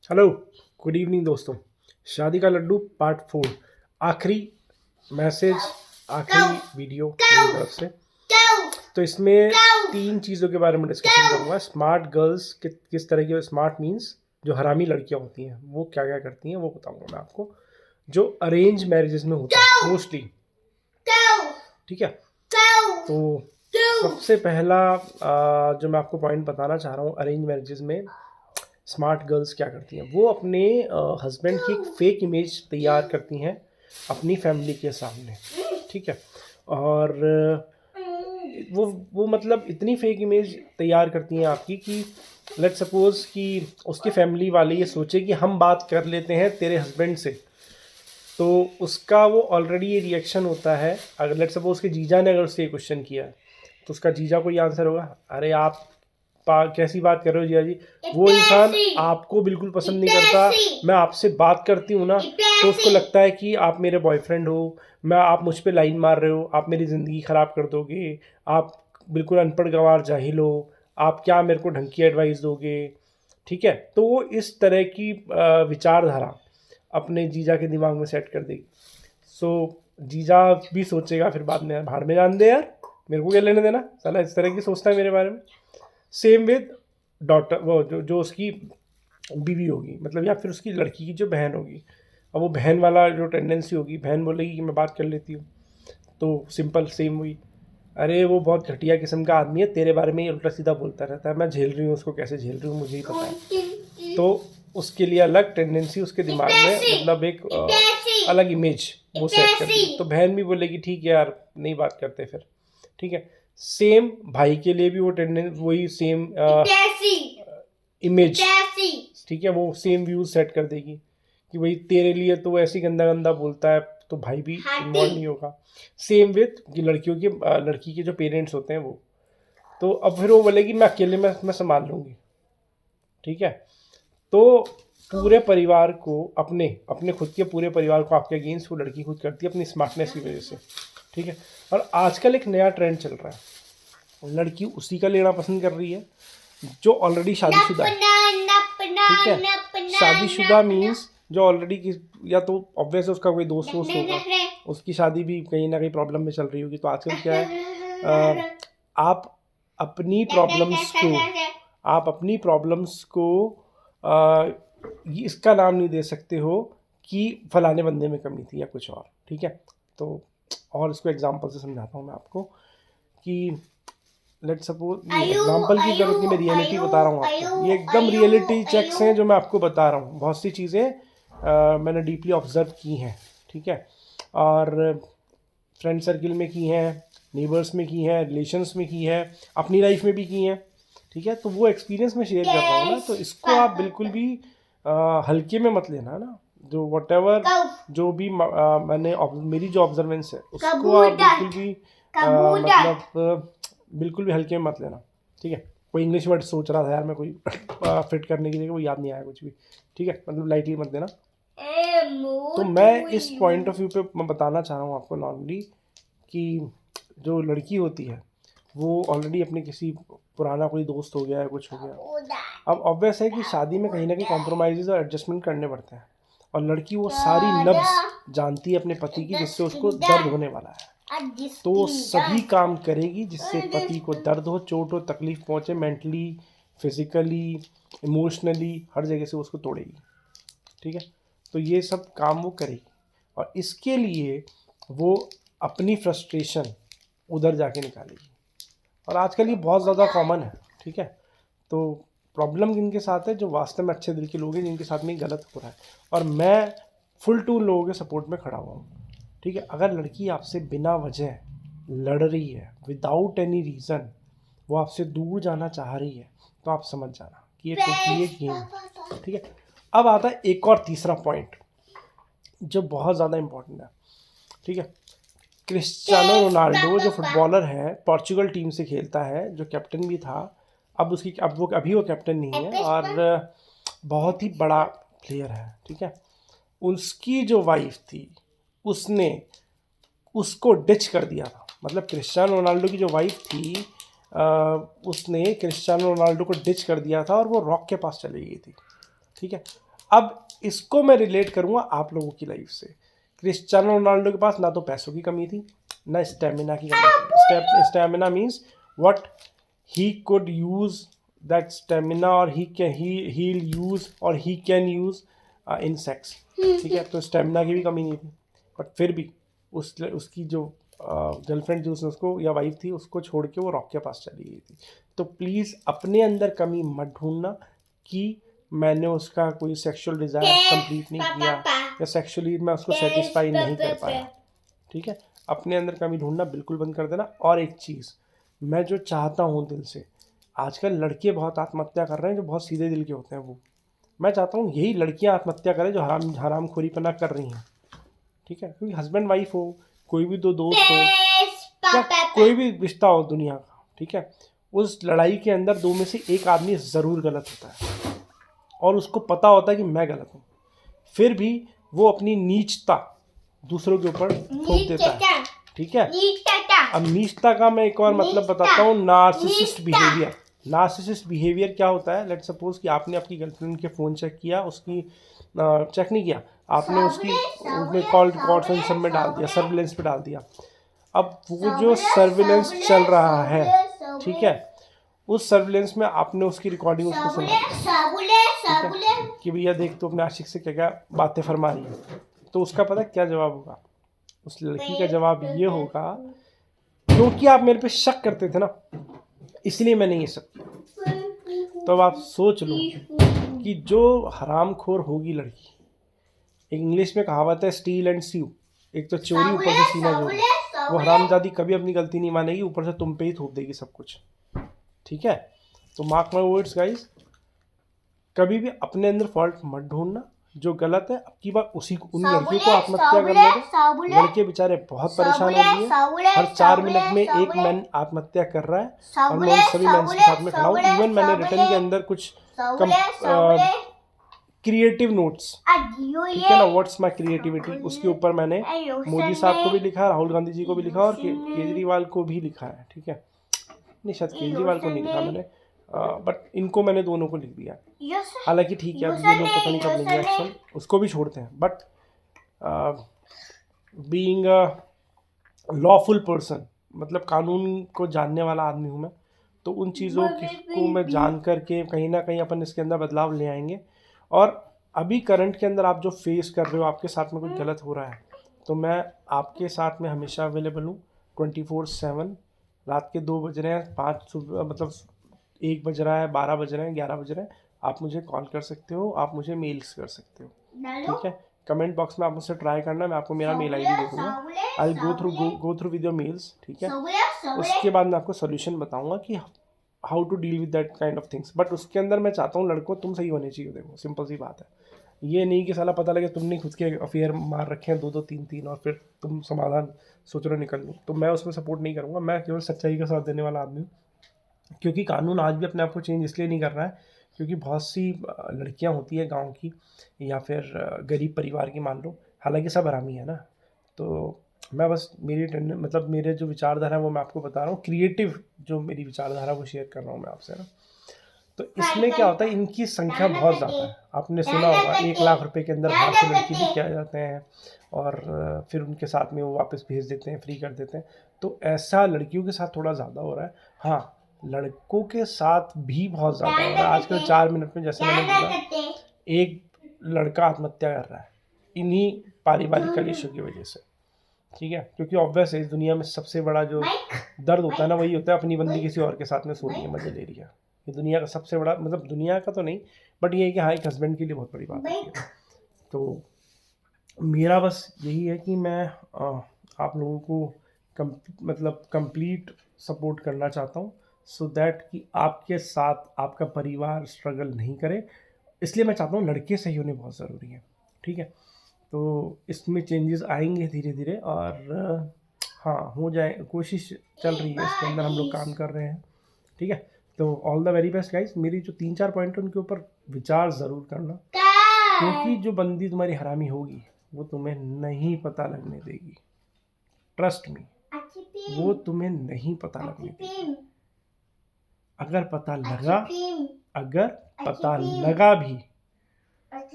Hello, good evening दोस्तों। शादी का लड्डू पार्ट 4, आखिरी मैसेज, आखिरी वीडियो मेरी तरफ से। तो इसमें 3 चीज़ों के बारे में डिस्कशन करूँगा। स्मार्ट गर्ल्स किस तरह की, स्मार्ट मीन्स जो हरामी लड़कियाँ होती हैं वो क्या क्या करती हैं वो बताऊँगा मैं आपको, जो अरेंज मैरिजेस में होता है मोस्टली। ठीक है, तो सबसे पहला जो मैं आपको पॉइंट बताना चाह रहा हूँ, अरेंज मैरिजेस में स्मार्ट गर्ल्स क्या करती हैं, वो अपने हस्बैंड की एक फेक इमेज तैयार करती हैं अपनी फैमिली के सामने। ठीक है, और वो मतलब इतनी फेक इमेज तैयार करती हैं आपकी कि लेट सपोज कि उसके फैमिली वाले ये सोचे कि हम बात कर लेते हैं तेरे हस्बैंड से, तो उसका वो ऑलरेडी ये रिएक्शन होता है। अगर लेट सपोज उसके जीजा ने अगर उससे क्वेश्चन किया है तो उसका जीजा को ये आंसर होगा, अरे आप कैसी बात कर रहे हो जीजा जी, वो इंसान आपको बिल्कुल पसंद नहीं करता, मैं आपसे बात करती हूँ ना तो उसको लगता है कि आप मेरे बॉयफ्रेंड हो, आप मुझ पे लाइन मार रहे हो, आप मेरी ज़िंदगी ख़राब कर दोगे, आप बिल्कुल अनपढ़ गंवार जाहिल हो, आप क्या मेरे को ढंग की एडवाइस दोगे। ठीक है, तो वो इस तरह की विचारधारा अपने जीजा के दिमाग में सेट कर देगी। सो जीजा भी सोचेगा फिर बाद में, भाड़ में जान दे यार, मेरे को क्या लेने देना, साला इस तरह की सोचता है मेरे बारे में। सेम विद डॉटर, वो जो उसकी बीवी होगी, मतलब या फिर उसकी लड़की की जो बहन होगी। अब वो बहन वाला जो टेंडेंसी होगी, बहन बोलेगी कि मैं बात कर लेती हूँ, तो सिंपल सेम हुई, अरे वो बहुत घटिया किस्म का आदमी है, तेरे बारे में ही उल्टा सीधा बोलता रहता है, मैं झेल रही हूँ उसको, कैसे झेल रही हूँ मुझे ही पता है। तो उसके लिए अलग टेंडेंसी उसके दिमाग में, मतलब एक अलग इमेज वो सेट कर दी। तो बहन भी बोलेगी ठीक है यार, नहीं बात करते फिर। ठीक है, सेम भाई के लिए भी वो टेंडेंसी, वही सेम इमेज, ठीक है, वो सेम व्यूज सेट कर देगी कि भाई तेरे लिए तो वो ऐसी गंदा गंदा बोलता है, तो भाई भी इन्वॉल्व नहीं होगा। सेम विथ कि लड़कियों के लड़की के जो पेरेंट्स होते हैं वो, तो अब फिर वो बोलेगी मैं अकेले में मैं संभाल लूँगी। ठीक है, तो पूरे परिवार को, अपने अपने खुद के पूरे परिवार को आपके अगेंस्ट वो लड़की खुद करती है अपनी स्मार्टनेस की वजह से। ठीक है, और आजकल एक नया ट्रेंड चल रहा है, लड़की उसी का लेना पसंद कर रही है जो ऑलरेडी शादीशुदा है। ठीक है, शादीशुदा मीन्स जो ऑलरेडी, या तो ऑब्वियस उसका कोई दोस्त वोस्त होगा, उसकी शादी भी कहीं ना कहीं प्रॉब्लम में चल रही होगी। तो आजकल क्या है, आप अपनी प्रॉब्लम्स को, आप अपनी प्रॉब्लम्स को इसका नाम नहीं दे सकते हो कि फलाने बंदे में कमी थी या कुछ और। ठीक है, तो और इसको एग्जांपल से समझाता हूँ मैं आपको कि लेट सपोज, एग्जांपल की जरूरत नहीं, मैं रियलिटी बता रहा हूँ आपको, ये एकदम रियलिटी चेक्स हैं जो मैं आपको बता रहा हूँ। बहुत सी चीज़ें मैंने डीपली ऑब्जर्व की हैं। ठीक है, और फ्रेंड सर्किल में की हैं, नेबर्स में की हैं, रिलेशंस में की है, अपनी लाइफ में भी की हैं। ठीक है, तो वो एक्सपीरियंस मैं शेयर कर रहा हूँ ना, तो इसको आप बिल्कुल भी हल्के में मत लेना ना। जो वटेवर जो भी मैंने मेरी जो ऑब्जर्वेंस है उसको आप बिल्कुल भी मतलब बिल्कुल भी हल्के में मत लेना। ठीक है, कोई इंग्लिश वर्ड सोच रहा था यार मैं, कोई फिट करने की जगह वो याद नहीं आया कुछ भी। ठीक है, मतलब लाइटली मत लेना। तो मैं इस पॉइंट ऑफ व्यू पे मैं बताना चाह रहा हूँ आपको नॉर्मली कि जो लड़की होती है वो ऑलरेडी अपने किसी पुराना कोई दोस्त हो गया है, कुछ हो गया, अब ऑब्वियस है कि शादी में कहीं ना कहीं कॉम्प्रोमाइज़ और एडजस्टमेंट करने पड़ते हैं, और लड़की वो सारी नब्ज जानती है अपने पति की जिससे उसको दर्द होने वाला है, तो वो सभी काम करेगी जिससे पति को दर्द हो, चोट हो, तकलीफ पहुँचे, मेंटली, फिजिकली, इमोशनली, हर जगह से उसको तोड़ेगी। ठीक है, तो ये सब काम वो करेगी, और इसके लिए वो अपनी फ्रस्ट्रेशन उधर जाके निकालेगी, और आजकल ये बहुत ज़्यादा कॉमन है। ठीक है, तो प्रॉब्लम जिनके साथ है, जो वास्तव में अच्छे दिल के लोग हैं जिनके साथ में गलत हो रहा है, और मैं फुल टू लोगों के सपोर्ट में खड़ा हुआ हूँ। ठीक है, अगर लड़की आपसे बिना वजह लड़ रही है, विदाउट एनी रीज़न वो आपसे दूर जाना चाह रही है, तो आप समझ जाना कि ये टोटली एक गेम। ठीक है, अब आता है एक और तीसरा पॉइंट जो बहुत ज़्यादा इम्पोर्टेंट है। ठीक है, क्रिस्टियानो रोनाल्डो जो फुटबॉलर है, पोर्चुगल टीम से खेलता है, जो कैप्टन भी था, अब अभी वो कैप्टन नहीं है, और बहुत ही बड़ा प्लेयर है। ठीक है, उसकी जो वाइफ थी उसने उसको डिच कर दिया था, मतलब क्रिस्टियानो रोनाल्डो की जो वाइफ थी उसने क्रिस्टियानो रोनाल्डो को डिच कर दिया था और वो रॉक के पास चली गई थी। ठीक है, अब इसको मैं रिलेट करूँगा आप लोगों की लाइफ से। क्रिस्टियानो रोनाल्डो के पास ना तो पैसों की कमी थी, ना स्टेमिना की कमी थी। Stamina means what he could use that stamina or he'll use or he can use in sex, ठीक है। तो स्टेमिना की भी कमी नहीं थी, बट फिर भी उसकी जो गर्लफ्रेंड थी उसने उसको या वाइफ थी उसको छोड़ के वो रॉक के पास चली गई थी। तो प्लीज़ अपने अंदर कमी मत ढूंढना कि मैंने उसका कोई सेक्सुअल डिज़ायर कंप्लीट नहीं किया या सेक्सुअली मैं उसको सेटिस्फाई नहीं कर पाया, ठीक है। अपने अंदर कमी ढूंढना बिल्कुल बंद कर देना। और एक चीज़ मैं जो चाहता हूँ दिल से, आजकल लड़के बहुत आत्महत्या कर रहे हैं जो बहुत सीधे दिल के होते हैं, वो मैं चाहता हूँ यही लड़कियाँ आत्महत्या करें जो हरामखोरीपना कर रही हैं, ठीक है। क्योंकि हस्बैंड वाइफ हो, कोई भी दो दोस्त हो या कोई भी रिश्ता हो दुनिया का, ठीक है, उस लड़ाई के अंदर दो में से एक आदमी ज़रूर गलत होता है और उसको पता होता है कि मैं गलत हूँ, फिर भी वो अपनी नीचता दूसरों के ऊपर थोप देता है, ठीक है। अब नीचता का मैं एक और मतलब बताता हूँ, नार्सिसिस्ट बिहेवियर। नार्सिसिस्ट बिहेवियर क्या होता है? लेट्स सपोज कि आपने अपनी गर्लफ्रेंड के फ़ोन चेक किया, उसकी चेक नहीं किया आपने, उसकी कॉल सेंसर में डाल दिया, सर्विलेंस पे डाल दिया। अब वो जो सर्विलेंस चल रहा है, ठीक है, उस सर्विलेंस में आपने उसकी रिकॉर्डिंग उसको सुना कि भैया देख तो अपने आशिक से क्या क्या बातें फरमा रही है, तो उसका पता क्या जवाब होगा? उस लड़की का जवाब ये होगा, क्योंकि आप मेरे पे शक करते थे ना इसलिए मैंने ये सब किया। तो अब आप सोच लो कि जो हरामखोर होगी लड़की, इंग्लिश में कहावत है स्टील एंड स्यू, एक तो चोरी ऊपर से सीना जोड़ी, वो हरामजादी कभी अपनी गलती नहीं मानेगी, ऊपर से तुम पे ही थोप देगी सब कुछ, ठीक है। तो मार्क माय वर्ड्स गाइस, कभी भी अपने अंदर फॉल्ट मत ढूंढना, जो गलत है अब की बार उन लड़कियों को आत्महत्या करने दो। लड़के बेचारे बहुत परेशान हो गए, हर 4 मिनट में एक मैन आत्महत्या कर रहा है और मैं उन सभी मैन के साथ में खड़ा हूँ। इवन मैंने रिटर्न के अंदर कुछ क्रिएटिव नोट्स, ठीक है ना, व्हाट्स माय क्रिएटिविटी, उसके ऊपर मैंने मोदी साहब को भी लिखा, राहुल गांधी जी को भी लिखा और केजरीवाल को भी लिखा है, ठीक है। नहीं, शायद केजरीवाल को नहीं लिखा मैंने, बट इनको मैंने दोनों को लिख दिया। हालांकि ठीक है, अब ये लोग पता नहीं कब लेंगे एक्शन, उसको भी छोड़ते हैं। But being a lawful person, मतलब कानून को जानने वाला आदमी हूँ मैं, तो उन चीज़ों को मैं जान करके कहीं ना कहीं अपन इसके अंदर बदलाव ले आएंगे। और अभी करंट के अंदर आप जो फेस कर रहे हो, आपके साथ में कुछ गलत हो रहा है, तो मैं आपके साथ में हमेशा अवेलेबल हूँ 24/7। रात के 2 बज रहे हैं, 5 सुबह मतलब 1 बज रहा है, 12 बज रहे हैं, 11 बज रहे हैं, आप मुझे कॉल कर सकते हो, आप मुझे मेल्स कर सकते हो, ठीक है। कमेंट बॉक्स में आप मुझसे ट्राई करना, मैं आपको मेरा मेल आईडी दे दूँगा, I go through with your mails, ठीक है। उसके बाद मैं आपको सोल्यूशन बताऊँगा कि how to deal with that kind of things. But उसके अंदर मैं चाहता हूँ लड़कों तुम सही होने चाहिए, देखो सिंपल सी बात है, ये नहीं कि साला पता लगे तुमने खुद के अफेयर मार रखे हैं 2-2 3-3 और फिर तुम समाधान सोच रहे निकल लो, तो मैं उसमें सपोर्ट नहीं करूँगा। मैं केवल सच्चाई का साथ देने वाला आदमी हूँ, क्योंकि कानून आज भी अपने आप को चेंज इसलिए नहीं कर रहा है क्योंकि बहुत सी लड़कियां होती है गांव की या फिर गरीब परिवार की मान लो, हालांकि सब हरामी है ना। तो मैं बस मतलब मेरे जो विचारधारा है वो मैं आपको बता रहा हूँ, क्रिएटिव जो मेरी विचारधारा वो शेयर कर रहा हूँ मैं आपसे ना। तो इसमें क्या होता है, इनकी संख्या बहुत ज़्यादा है, आपने सुना होगा 1 लाख रुपए के अंदर बाहर से लड़की लेके आ जाते हैं और फिर उनके साथ में वो वापस भेज देते हैं, फ्री कर देते हैं। तो ऐसा लड़कियों के साथ थोड़ा ज़्यादा हो रहा है, हाँ लड़कों के साथ भी बहुत ज़्यादा हो रहा है। आजकल 4 मिनट में, जैसे मैंने बोला, एक लड़का आत्महत्या कर रहा है इन्हीं पारिवारिक कलेशों की वजह से, ठीक है। क्योंकि ऑब्वियस है इस दुनिया में सबसे बड़ा जो दर्द होता है ना, वही होता है अपनी बंदी किसी और के साथ में सो रही है, मजे ले रही है। ये दुनिया का सबसे बड़ा, मतलब दुनिया का तो नहीं, बट ये है कि हाँ एक हस्बैंड के लिए बहुत बड़ी बात है। तो मेरा बस यही है कि मैं आप लोगों को मतलब कंप्लीट सपोर्ट करना चाहता हूँ, सो दैट कि आपके साथ आपका परिवार स्ट्रगल नहीं करे। इसलिए मैं चाहता हूँ लड़के सही होने बहुत ज़रूरी है, ठीक है। तो इसमें चेंजेस आएंगे धीरे धीरे और हाँ हो जाए, कोशिश चल रही है, इसके अंदर हम लोग काम कर रहे हैं, ठीक है। तो all the very best guys. मेरी जो 3-4 पॉइंट है उनके ऊपर विचार ज़रूर करना, क्योंकि जो बंदी तुम्हारी हरामी होगी वो तुम्हें नहीं पता लगने देगी, ट्रस्ट मी, वो तुम्हें नहीं पता लगने देगी। अगर पता लगा भी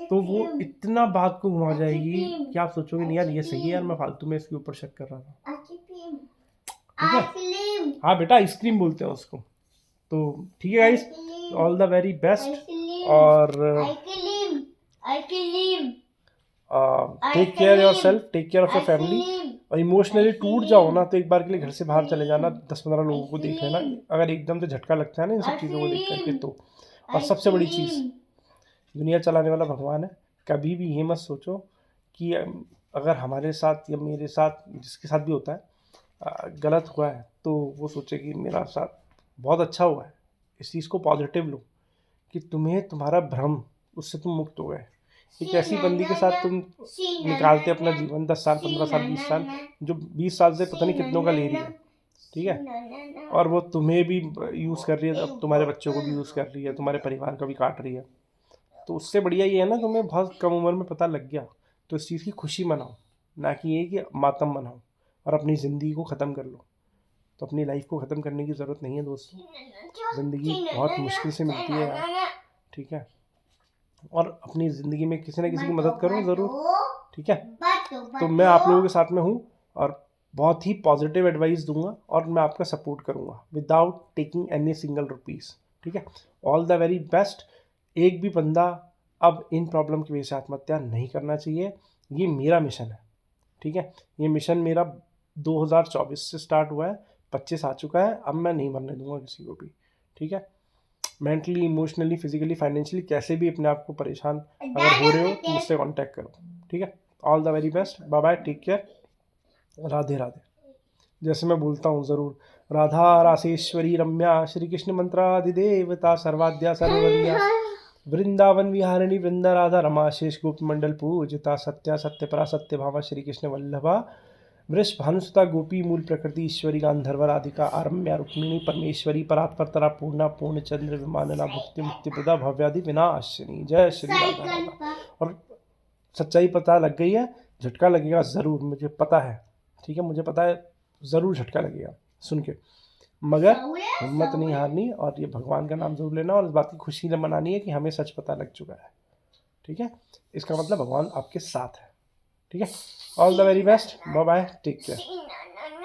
तो वो इतना बात को घुमा जाएगी कि आप सोचोगे नहीं यार ये सही है यार, मैं फालतू में इसके ऊपर शक कर रहा था। ठीक है, हाँ बेटा आइसक्रीम बोलते हैं उसको। तो ठीक है guys, all the very best, और take care yourself, take care of your family. और इमोशनली टूट जाओ ना तो एक बार के लिए घर से बाहर चले जाना, 10-15 लोगों को देख लेना, अगर एकदम से झटका लगता है ना इन सब चीज़ों को देख करके तो। और सबसे बड़ी चीज़, दुनिया चलाने वाला भगवान है। कभी भी ये मत सोचो कि अगर हमारे साथ या मेरे साथ, जिसके साथ भी होता है, गलत हुआ है तो वो सोचे कि मेरा साथ बहुत अच्छा हुआ है। इस चीज़ को पॉजिटिव लो कि तुम्हें तुम्हारा भ्रम, उससे तुम मुक्त हो गए। एक ऐसी बंदी के साथ तुम निकालते अपना जीवन 10 साल, 15 साल, 20 साल, जो 20 साल से पता नहीं कितनों का ले रही है, ठीक है, और वो तुम्हें भी यूज़ कर रही है, अब तुम्हारे बच्चों को भी यूज़ कर रही है, तुम्हारे परिवार का भी काट रही है। तो उससे बढ़िया ये है ना, तुम्हें बहुत कम उम्र में पता लग गया, तो इस चीज़ की खुशी मनाओ, ना कि ये कि मातम मनाओ और अपनी ज़िंदगी को ख़त्म कर लो। तो अपनी लाइफ को ख़त्म करने की ज़रूरत नहीं है दोस्तों, ज़िंदगी बहुत मुश्किल से मिलती है यार, ठीक है। और अपनी ज़िंदगी में किसी न किसी की मदद करो ज़रूर, ठीक है। तो मैं आप लोगों के साथ में हूँ और बहुत ही पॉजिटिव एडवाइस दूंगा और मैं आपका सपोर्ट करूंगा without taking any single rupees, ठीक है। All the very best. एक भी बंदा अब इन प्रॉब्लम की वजह से आत्महत्या नहीं करना चाहिए, ये मेरा मिशन है, ठीक है। ये मिशन मेरा 2024 से स्टार्ट हुआ है, 25 आ चुका है, अब मैं नहीं मरने दूंगा किसी को भी, ठीक है। मेंटली, इमोशनली, फिजिकली, फाइनेंशियली कैसे भी अपने आप को परेशान अगर हो रहे हो तो मुझसे कांटेक्ट करो, ठीक है। All the very best, bye bye, take care, Radhe Radhe. जैसे मैं बोलता हूँ ज़रूर, राधा रासेश्वरी रम्या श्री कृष्ण मंत्राधिदेवता सर्वाद्या सर्ववंद्या वृंदावन विहारिणी वृंदा राधा रमा शेष गोप मंडल पूजिता सत्या सत्यपरा सत्य भामा श्री कृष्ण वल्लभा वृष भानुसुता गोपी मूल प्रकृति ईश्वरी गांधर्व राधिका आरम्या रुक्मिणी परमेश्वरी परात्परतरा पूर्णा पूर्णचंद्र विमानना भुक्ति मुक्ति प्रदा भव्यादि विनाशिनी। जय श्री राधा राधा। और सच्चाई पता लग गई है, झटका लगेगा ज़रूर, मुझे पता है, ठीक है, मुझे पता है ज़रूर झटका लगेगा सुन के, मगर हिम्मत नहीं हारनी और ये भगवान का नाम ज़रूर लेना और इस बात की खुशी न मनानी है कि हमें सच पता लग चुका है, ठीक है। इसका मतलब भगवान आपके साथ है, ठीक है। All the very best, bye bye, take care.